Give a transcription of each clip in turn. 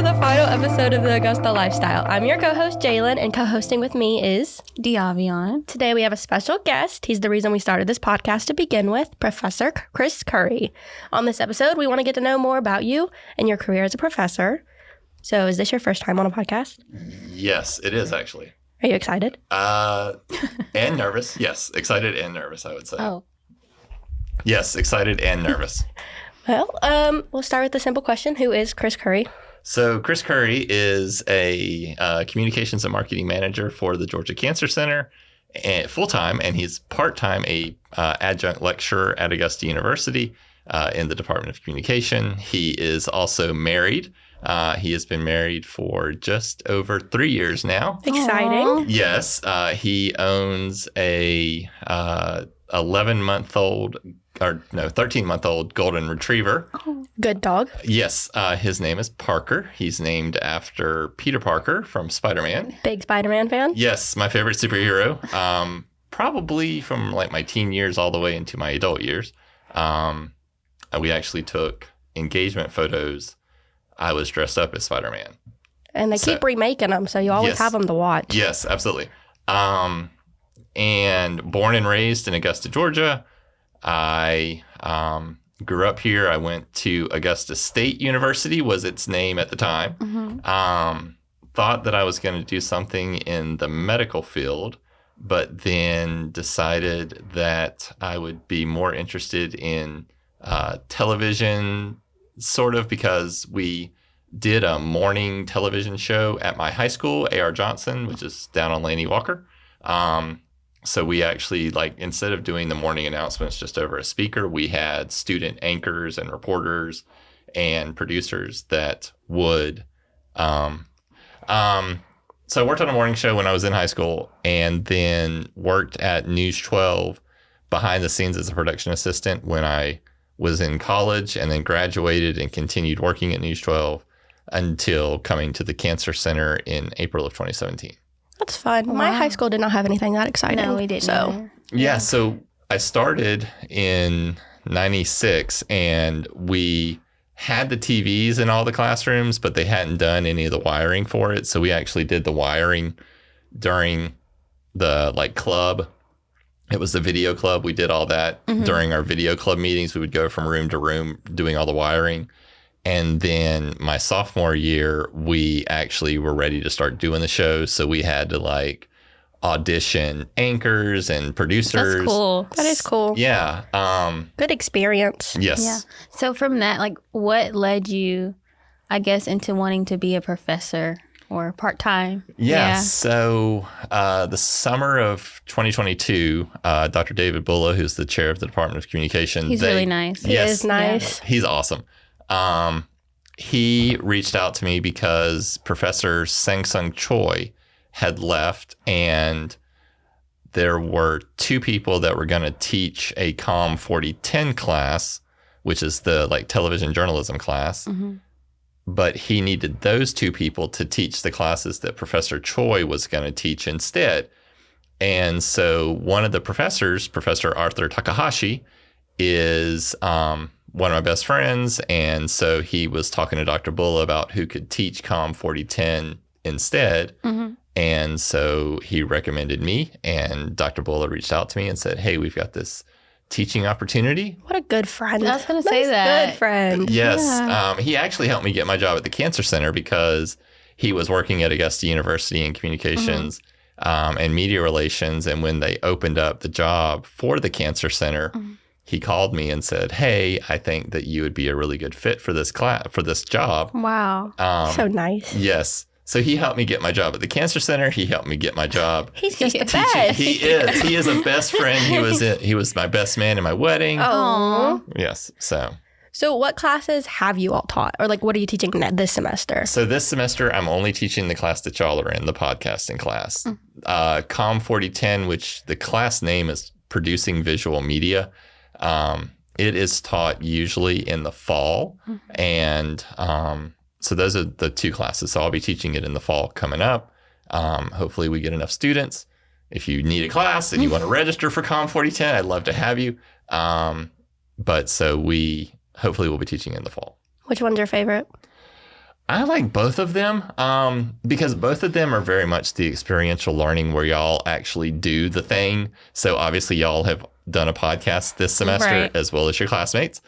the final episode of the Augusta Lifestyle. I'm your co-host, Jaylan, and co-hosting with me is Diavion. Today we have a special guest. He's the reason we started this podcast to begin with, Professor Chris Curry. On this episode, we want to get to know more about you and your career as a professor. So is this your first time on a podcast? Yes, it is actually. Are you excited? And nervous. Yes, excited and nervous, I would say. Oh. Yes, excited and nervous. Well, we'll start with the simple question. Who is Chris Curry? So Chris Curry is a communications and marketing manager for the Georgia Cancer Center, and full-time, and he's part-time a adjunct lecturer at Augusta University in the Department of Communication. He is also married. He has been married for just over 3 years now. Exciting. Aww. Yes, he owns a 13-month-old golden retriever. Good dog. Yes, his name is Parker. He's named after Peter Parker from Spider-Man. Big Spider-Man fan? Yes, my favorite superhero. Probably from like my teen years all the way into my adult years. We actually took engagement photos. I was dressed up as Spider-Man. And they keep remaking them, so you always have them to watch. Yes, absolutely. And born and raised in Augusta, Georgia. I grew up here. I went to Augusta State University, was its name at the time. Mm-hmm. Thought that I was going to do something in the medical field, but then decided that I would be more interested in television, sort of, because we did a morning television show at my high school, A.R. Johnson, which is down on Laney Walker. So we actually, instead of doing the morning announcements just over a speaker, we had student anchors and reporters and producers that would. So I worked on a morning show when I was in high school, and then worked at News 12 behind the scenes as a production assistant when I was in college, and then graduated and continued working at News 12 until coming to the Cancer Center in April of 2017. That's fun. Wow. My high school did not have anything that exciting. No, we didn't. So, Yeah, so I started in 96, and we had the TVs in all the classrooms, but they hadn't done any of the wiring for it. So we actually did the wiring during the club. It was the video club. We did all that during our video club meetings. We would go from room to room doing all the wiring. And then my sophomore year, we actually were ready to start doing the show. So we had to audition anchors and producers. That's cool. that is cool. Yeah. Good experience. Yes. Yeah. So from that, what led you, I guess, into wanting to be a professor or part-time? Yeah. So the summer of 2022, Dr. David Bulla, who's the chair of the Department of Communication. He's really nice. He is nice. He's awesome. He reached out to me because Professor Sang-Sung Choi had left, and there were two people that were going to teach a COM 4010 class, which is the television journalism class. Mm-hmm. But he needed those two people to teach the classes that Professor Choi was going to teach instead. And so one of the professors, Professor Arthur Takahashi, is one of my best friends. And so he was talking to Dr. Bulla about who could teach COM 4010 instead. Mm-hmm. And so he recommended me, and Dr. Bulla reached out to me and said, hey, we've got this teaching opportunity. What a good friend. I was going to say that. Good friend. Yes. Yeah. He actually helped me get my job at the Cancer Center because he was working at Augusta University in communications and media relations. And when they opened up the job for the Cancer Center, he called me and said, hey, I think that you would be a really good fit for this job. Wow. So nice. Yes. So he helped me get my job at the Cancer Center. He helped me get my job. He's just the teaching. best. He is. He is a best friend. He was my best man in my wedding. Oh. Yes. So what classes have you all taught? Or what are you teaching this semester? So this semester, I'm only teaching the class that y'all are in, the podcasting class. COM 4010, which the class name is Producing Visual Media. It is taught usually in the fall. And so those are the two classes. So I'll be teaching it in the fall coming up. Hopefully we get enough students. If you need a class and you want to register for COM 4010, I'd love to have you. But so hopefully we'll be teaching in the fall. Which one's your favorite? I like both of them because both of them are very much the experiential learning where y'all actually do the thing. So obviously y'all have done a podcast this semester Right. as well as your classmates.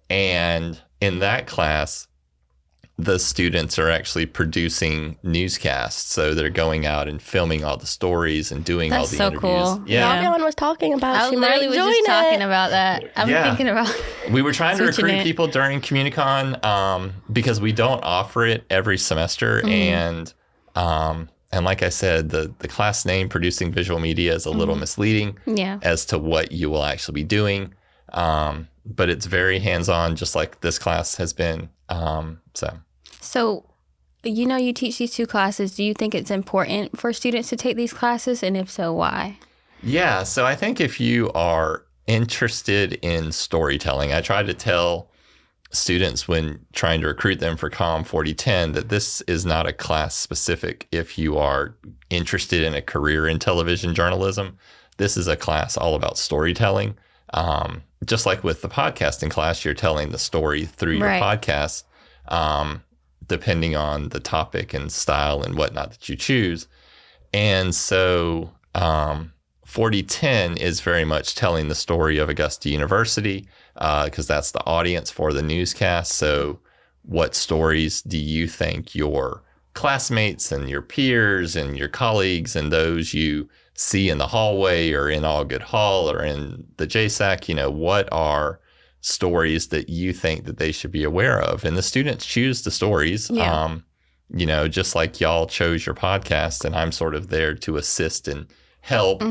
And in that class, the students are actually producing newscasts. So they're going out and filming all the stories and doing all That's the so interviews. cool. Yeah. Everyone was talking about I she literally might was join just talking it. about that. I'm Yeah. thinking about We were trying to Switching recruit it. people during CommuniCon because we don't offer it every semester. And like I said, the class name, Producing Visual Media, is a little misleading yeah. as to what you will actually be doing. But it's very hands-on, just like this class has been. So, you teach these 2 classes. Do you think it's important for students to take these classes? And if so, why? Yeah, so I think if you are interested in storytelling, I try to tell students when trying to recruit them for COM 4010 that this is not a class specific if you are interested in a career in television journalism. This is a class all about storytelling. Just like with the podcasting class, you're telling the story through your Right. podcast, depending on the topic and style and whatnot that you choose. And so 4010 is very much telling the story of Augusta University because that's the audience for the newscast. So what stories do you think your classmates and your peers and your colleagues and those you see in the hallway or in All Good Hall or in the JSAC, what are stories that you think that they should be aware of? And the students choose the stories, Yeah. just like y'all chose your podcast and I'm sort of there to assist and help.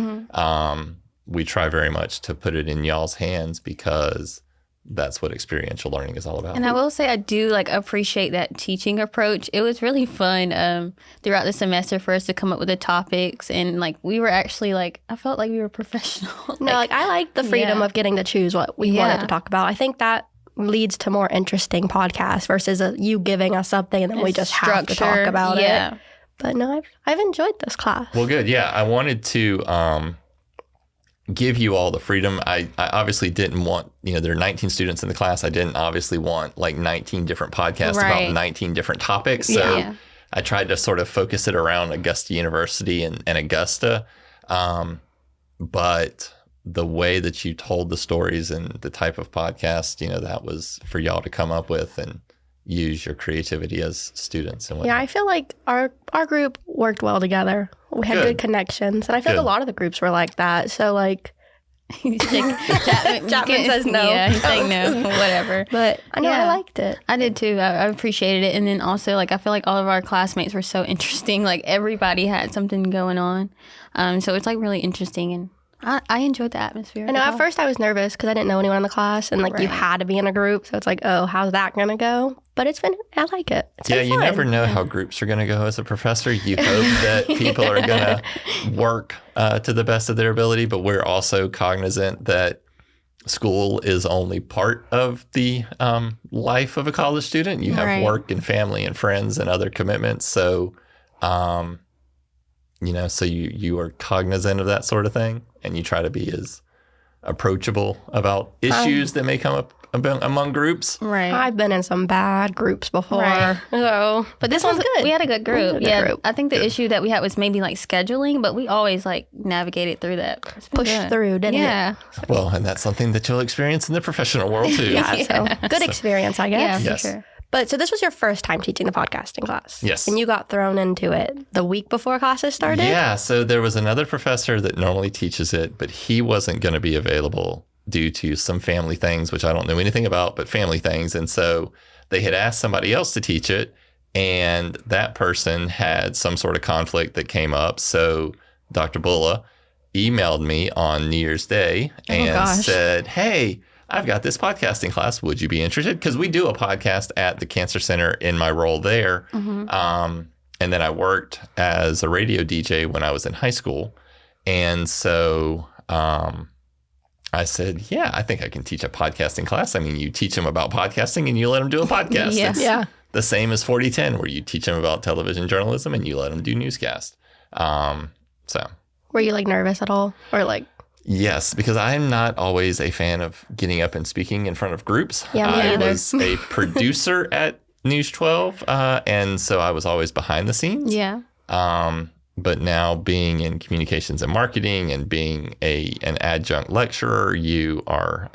We try very much to put it in y'all's hands because that's what experiential learning is all about. And I will say I do appreciate that teaching approach. It was really fun throughout the semester for us to come up with the topics, and we were actually I felt like we were professional. No, I like the freedom Yeah. of getting to choose what we wanted to talk about. I think that leads to more interesting podcasts versus you giving us something and then we just have to talk about it. But no, I've enjoyed this class. Well, good. Yeah, I wanted to give you all the freedom. I obviously didn't want, there are 19 students in the class. I didn't obviously want 19 different podcasts Right. about 19 different topics. So Yeah. I tried to sort of focus it around Augusta University and Augusta. But the way that you told the stories and the type of podcast, that was for y'all to come up with and use your creativity as students. And Yeah, I feel like our group worked well together. We had good connections. And I feel like a lot of the groups were like that. So Chapman says no. Yeah, he's saying no, whatever. But I know I liked it. I did too. I appreciated it. And then also, I feel like all of our classmates were so interesting. Everybody had something going on. So it's really interesting. And I enjoyed the atmosphere. I know at first I was nervous because I didn't know anyone in the class and you Right. had to be in a group. So it's oh, how's that going to go? But I like it. It's been you fun. never know how groups are going to go as a professor. You hope that people are going to work to the best of their ability, but we're also cognizant that school is only part of the life of a college student. You have Right. work and family and friends and other commitments. So, so you are cognizant of that sort of thing, and you try to be as approachable about issues that may come up among groups. Right. I've been in some bad groups before. Right. So, but this one's good. We had a good group. We had a good group. I think the issue that we had was maybe scheduling, but we always navigated through that. It's been Pushed good. through, didn't it? Yeah. Well, and that's something that you'll experience in the professional world too. Yeah, so good experience, I Yeah, guess. for Yes. sure. But so this was your first time teaching the podcasting class. Yes. And you got thrown into it the week before classes started? Yeah, so there was another professor that normally teaches it, but he wasn't going to be available due to some family things, which I don't know anything about, but family things. And so they had asked somebody else to teach it, and that person had some sort of conflict that came up. So Dr. Bulla emailed me on New Year's Day and said, hey, I've got this podcasting class. Would you be interested? Because we do a podcast at the Cancer Center in my role there. And then I worked as a radio DJ when I was in high school. And so I said, yeah, I think I can teach a podcasting class. I mean, you teach them about podcasting and you let them do a podcast. Yeah. It's Yeah. the same as 4010, where you teach them about television journalism and you let them do newscast. So Were you nervous at all? Or yes, because I'm not always a fan of getting up and speaking in front of groups. Yeah, me I either. was a producer at News 12, and so I was always behind the scenes. Yeah. But now being in communications and marketing and being an adjunct lecturer,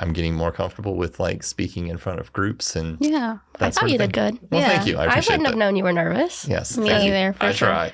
I'm getting more comfortable with like speaking in front of groups and Yeah. I thought you did good. Well, Yeah. thank you. I I appreciate wouldn't have known you were nervous. Yes, Me thank you. either, for I sure. try.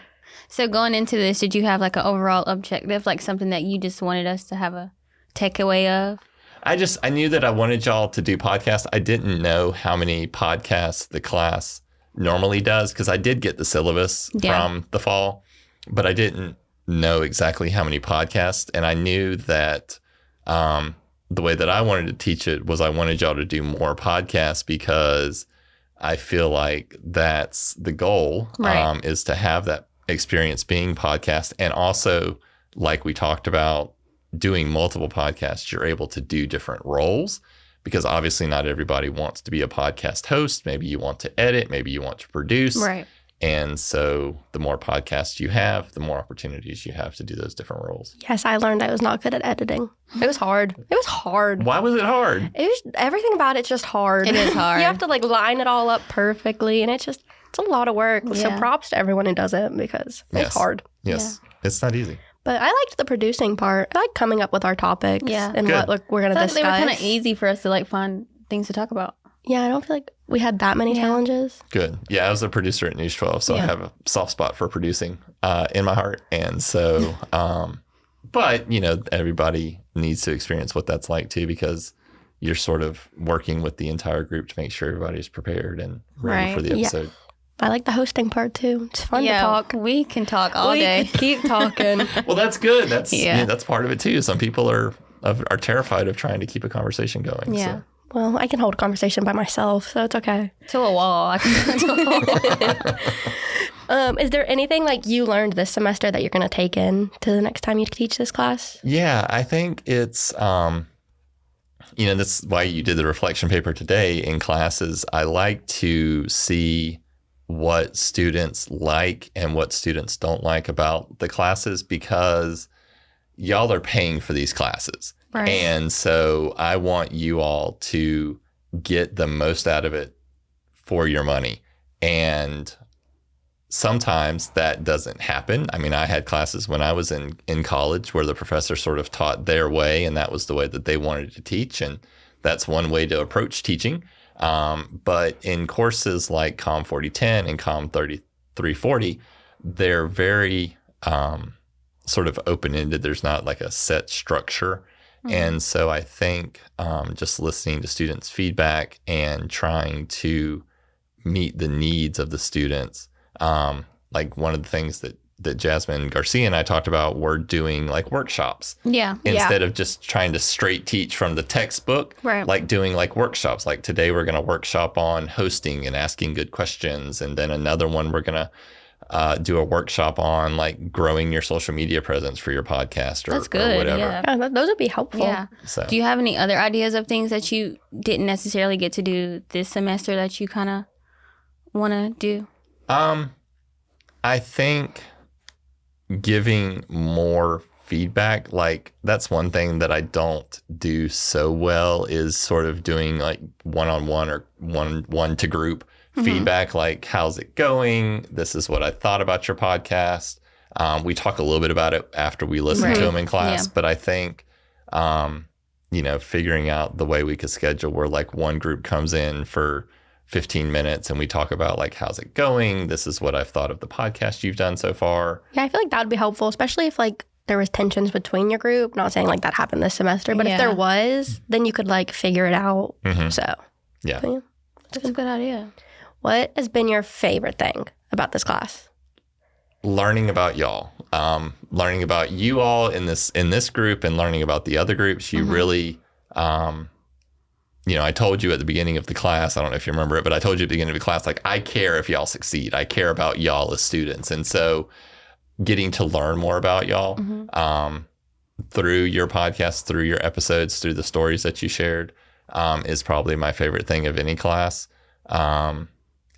So going into this, did you have like an overall objective, like something that you just wanted us to have a takeaway of? I knew that I wanted y'all to do podcasts. I didn't know how many podcasts the class normally does because I did get the syllabus from the fall, but I didn't know exactly how many podcasts. And I knew that the way that I wanted to teach it was I wanted y'all to do more podcasts because I feel like that's the goal, Right. is to have that experience being podcast. And also, like we talked about, doing multiple podcasts, you're able to do different roles because obviously not everybody wants to be a podcast host. Maybe you want to edit, maybe you want to produce. Right. And so the more podcasts you have, the more opportunities you have to do those different roles. Yes, I learned I was not good at editing. It was hard. It was hard. Why was it hard? Everything about it's just hard. It is hard. You have to like line it all up perfectly, and it's a lot of work. So Yeah. props to everyone who does it because Yes. it's hard. Yes, it's not easy. But I liked the producing part. I like coming up with our topics Yeah. and Good. what we're going to I thought discuss. they were kind of easy for us to like find things to talk about. Yeah, I don't feel like we had that many challenges. Good. Yeah, I was a producer at News 12, so I Yeah. have a soft spot for producing in my heart. And so, but, everybody needs to experience what that's like too, because you're sort of working with the entire group to make sure everybody's prepared and ready Right. for the Yeah. episode. I like the hosting part too. It's fun to Yeah, talk. we can talk all we day. could keep talking. Well, that's good. That's Yeah. that's part of it too. Some people are terrified of trying to keep a conversation going. Yeah. So. Well, I can hold a conversation by myself, so it's okay. To a wall. I can to a wall. Is there anything like you learned this semester that you're going to take in to the next time you teach this class? Yeah, I think it's, that's why you did the reflection paper today in classes. I like to see what students like and what students don't like about the classes because y'all are paying for these classes. Right. And so I want you all to get the most out of it for your money. And sometimes that doesn't happen. I mean, I had classes when I was in college where the professor sort of taught their way, and that was the way that they wanted to teach. And that's one way to approach teaching. But in courses like COM 4010 and COM 3340, they're very sort of open-ended. There's not like a set structure. And so I think just listening to students' feedback and trying to meet the needs of the students, like one of the things that Jasmine Garcia and I talked about were doing like workshops. Yeah. Instead of just trying to straight teach from the textbook, Right. like doing like workshops. Like today we're going to workshop on hosting and asking good questions. And then another one we're going to do a workshop on like growing your social media presence for your podcast or, That's good. or whatever. Yeah. Yeah, those would be helpful. Yeah. So Do you have any other ideas of things that you didn't necessarily get to do this semester that you kind of want to do? I think giving more feedback, like that's one thing that I don't do so well is sort of doing like one-on-one or one to group feedback, like how's it going? This is what I thought about your podcast. We talk a little bit about it after we listen to them in class, Yeah. but I think, figuring out the way we could schedule where like one group comes in for 15 minutes and we talk about like, how's it going? This is what I've thought of the podcast you've done so far. Yeah, I feel like that would be helpful, especially if like there was tensions between your group. Not saying like that happened this semester, but if Yeah. there was, then you could like figure it out. So, Yeah. so, yeah. That's a good idea. What has been your favorite thing about this class? Learning about y'all, learning about you all in this group and learning about the other groups. You really, I told you at the beginning of the class, I don't know if you remember it, but I told you at the beginning of the class, like, I care if y'all succeed. I care about y'all as students. And so getting to learn more about y'all through your podcast, through your episodes, through the stories that you shared is probably my favorite thing of any class.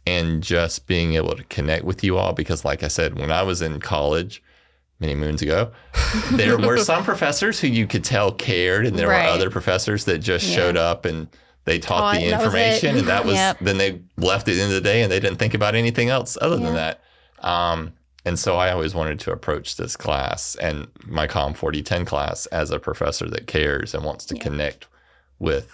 And just being able to connect with you all, because like I said, when I was in college many moons ago, there were some professors who you could tell cared, and there Right. were other professors that just showed up and They taught the that was it. information, and that was Yep. then they left at the end of the day, and they didn't think about anything else other than that. And so I always wanted to approach this class and my COM 4010 class as a professor that cares and wants to connect with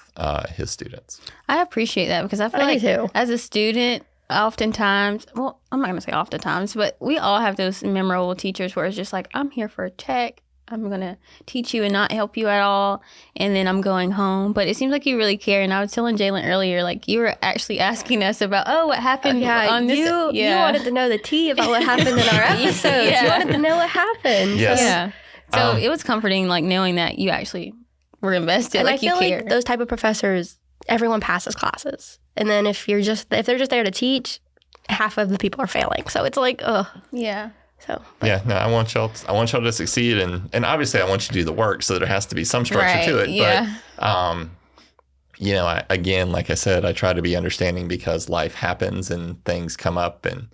his students. I appreciate that because I feel I like do too. as a student, oftentimes, well, I'm not going to say oftentimes, but we all have those memorable teachers where it's just like, I'm here for a check. I'm going to teach you and not help you at all. And then I'm going home. But it seems like you really care. And I was telling Jaylan earlier, like you were actually asking us about, what happened on this. You wanted to know the tea about what happened in our episodes. You wanted to know what happened. Yes. Yeah. So it was comforting, like knowing that you actually were invested, And like I feel you care. like those type of professors, everyone passes classes. And then if they're just there to teach, half of the people are failing. So it's like, ugh. Yeah. So Yeah, no, I want y'all to succeed, and obviously I want you to do the work, so there has to be some structure to it. Yeah. But again, like I said, I try to be understanding because life happens and things come up, and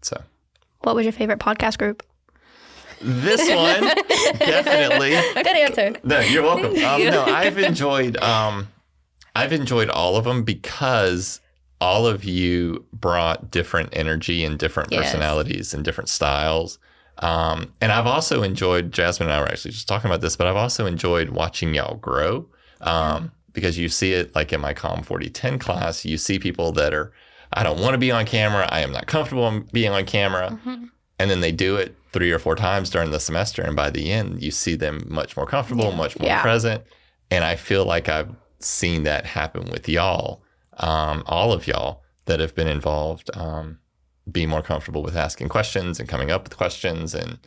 so. what was your favorite podcast group? This one, definitely. Good answer. No, you're welcome. No, I've enjoyed all of them because all of you brought different energy and different Yes. personalities and different styles. And I've also enjoyed, Jasmine and I were actually just talking about this, but I've also enjoyed watching y'all grow because you see it like in my COM 4010 class, you see people that are, I don't want to be on camera. I am not comfortable being on camera. Mm-hmm. And then they do it 3 or 4 times during the semester. And by the end, you see them much more comfortable, much more present. And I feel like I've seen that happen with y'all. All of y'all that have been involved, be more comfortable with asking questions and coming up with questions and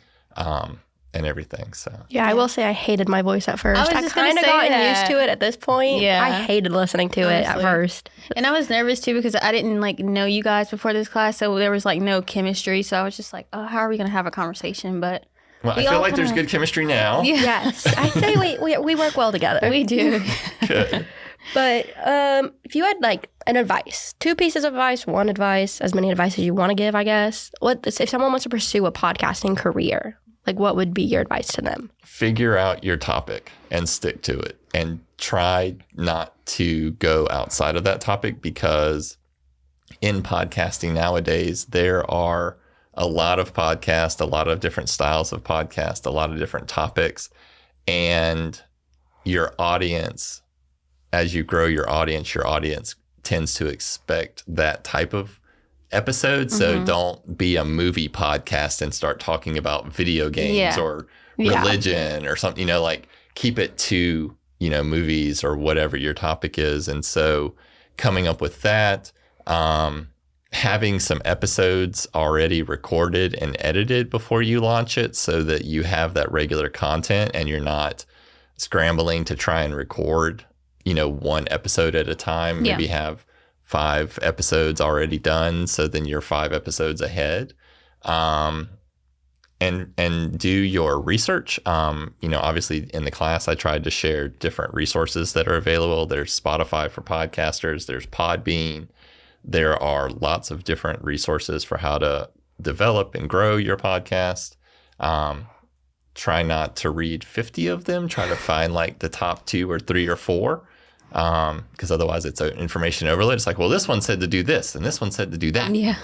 everything. So Yeah, I will say I hated my voice at first. I was I just gonna kind of say gotten that. used to it at this point. Yeah. I hated listening to it at Honestly. first. And I was nervous too because I didn't know you guys before this class, so there was no chemistry. So I was just like, oh, how are we gonna have a conversation? But well, I We feel all like there's kinda- good chemistry now. yeah, Yes, I say we work well together. we do. Good. But if you had an advice, 2 pieces of advice, 1 advice, as many advice as you want to give, I guess. If someone wants to pursue a podcasting career, what would be your advice to them? Figure out your topic and stick to it, and try not to go outside of that topic, because in podcasting nowadays, there are a lot of podcasts, a lot of different styles of podcast, a lot of different topics, and your audience, as you grow your audience tends to expect that type of episode. So don't be a movie podcast and start talking about video games or religion or something, keep it to, movies or whatever your topic is. And so coming up with that, having some episodes already recorded and edited before you launch it so that you have that regular content and you're not scrambling to try and record, 1 episode at a time, maybe have 5 episodes already done. So then you're 5 episodes ahead. And do your research. Obviously in the class, I tried to share different resources that are available. There's Spotify for podcasters. There's Podbean. There are lots of different resources for how to develop and grow your podcast. Try not to read 50 of them. Try to find the top 2 or 3 or 4. Because otherwise it's an information overload. It's well, this one said to do this and this one said to do that. Yeah.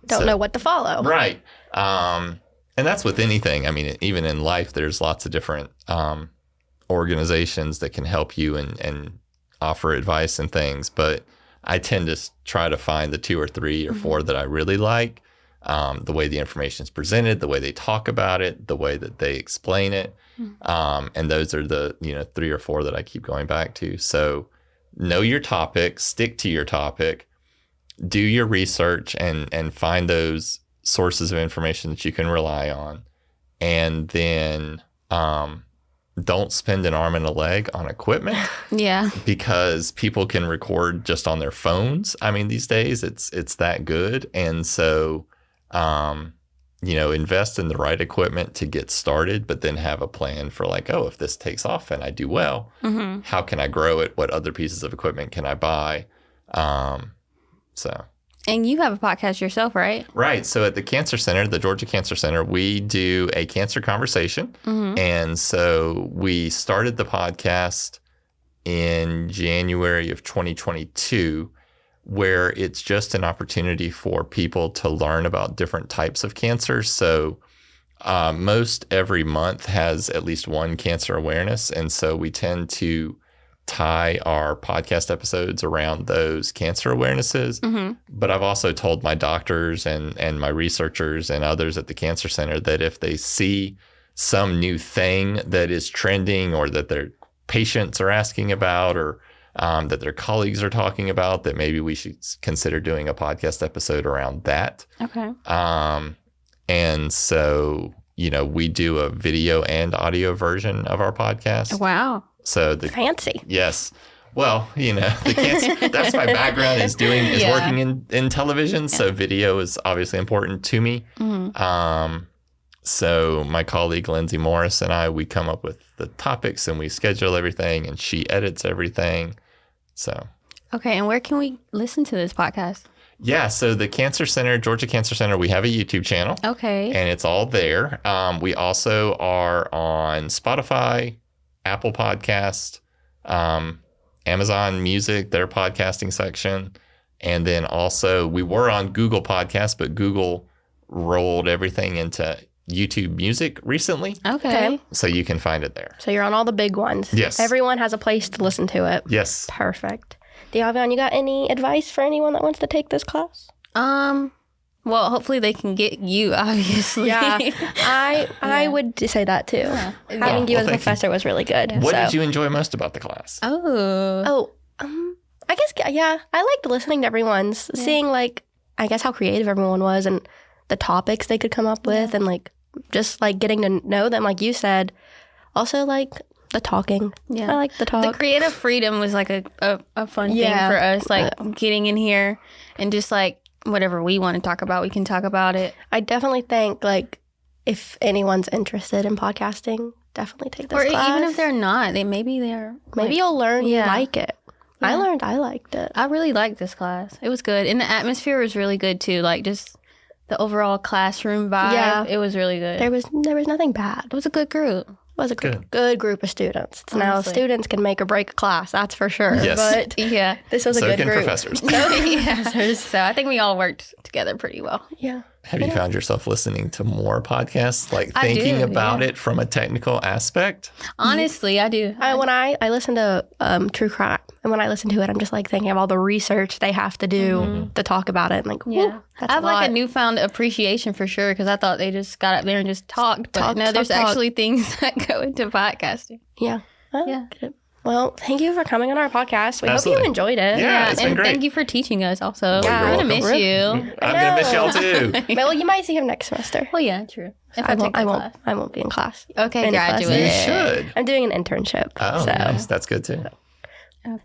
Don't know what to follow. Right. And that's with anything. I mean, even in life, there's lots of different organizations that can help you and offer advice and things. But I tend to try to find the 2 or 3 or 4 that I really like. The way the information is presented, the way they talk about it, the way that they explain it. And those are the 3 or 4 that I keep going back to. So know your topic, stick to your topic, do your research and find those sources of information that you can rely on. And then don't spend an arm and a leg on equipment. Yeah. Because people can record just on their phones. I mean, these days it's that good. And so invest in the right equipment to get started, but then have a plan for if this takes off and I do well, how can I grow it? What other pieces of equipment can I buy? And you have a podcast yourself, right? Right. So at the Cancer Center, the Georgia Cancer Center, we do a cancer conversation. And so we started the podcast in January of 2022, where it's just an opportunity for people to learn about different types of cancer. So most every month has at least one cancer awareness. And so we tend to tie our podcast episodes around those cancer awarenesses. Mm-hmm. But I've also told my doctors and my researchers and others at the Cancer Center that if they see some new thing that is trending or that their patients are asking about or that their colleagues are talking about, that maybe we should consider doing a podcast episode around that. Okay. And so, we do a video and audio version of our podcast. Wow. So fancy. Yes. Well, the cancer, that's my background is working in television. So video is obviously important to me. Mm-hmm. So my colleague, Lindsay Morris, and I, we come up with the topics and we schedule everything and she edits everything. So. Okay. And where can we listen to this podcast? Yeah. So the Cancer Center, Georgia Cancer Center, we have a YouTube channel. Okay. And it's all there. We also are on Spotify, Apple Podcast, Amazon Music, their podcasting section. And then also we were on Google Podcasts, but Google rolled everything into YouTube Music recently. Okay. So you can find it there. So you're on all the big ones. Yes. Everyone has a place to listen to it. Yes. Perfect. Diavion, you got any advice for anyone that wants to take this class? Well, hopefully they can get you, obviously. Yeah, I would say that too. Yeah. Having you as a professor was really good. What did you enjoy most about the class? I guess, I liked listening to everyone's, seeing I guess how creative everyone was and the topics they could come up with and just getting to know them, like you said. Also the talking. Yeah. I like the talk. The creative freedom was a fun thing for us, getting in here and just whatever we want to talk about, we can talk about it. I definitely think if anyone's interested in podcasting, definitely take this class. Or even if they're not, maybe you'll learn you like it. Yeah. I learned I liked it. I really liked this class. It was good. And the atmosphere was really good too. Just the overall classroom vibe. Yeah. It was really good. There was nothing bad. It was a good group. It was a good group of students. Now, students can make or break a class, that's for sure. Yes. But this was a good group. Professors. So I think we all worked together pretty well. Yeah. Have you found yourself listening to more podcasts, thinking about it from a technical aspect? Honestly, I do. When I listen to true crime, and when I listen to it, I'm just thinking of all the research they have to do to talk about it. And I have a newfound appreciation for sure, because I thought they just got up there and just talked. But there's actually things that go into podcasting. Yeah. Well, thank you for coming on our podcast. We hope you enjoyed it. Yeah, it's been great. Thank you for teaching us also. Yeah, I'm going to miss you. I'm going to miss y'all too. Well, you might see him next semester. Well, yeah, true. If I won't be in class. Okay, graduate. You should. I'm doing an internship. Oh, nice. That's good too.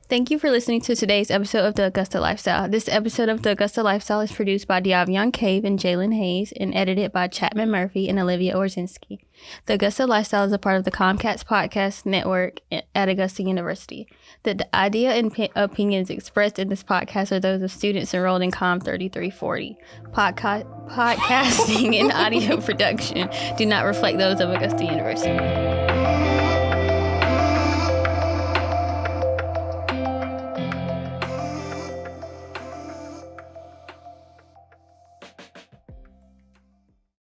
Thank you for listening to today's episode of the Augusta Lifestyle. This episode of the Augusta Lifestyle is produced by Diavion Cave and Jaylan Hayes and edited by Chapman Murphey and Olivia Orzenski. The Augusta Lifestyle is a part of the Comcast Podcast Network at Augusta University. The idea and opinions expressed in this podcast are those of students enrolled in Com 3340. Podcasting and audio production do not reflect those of Augusta University.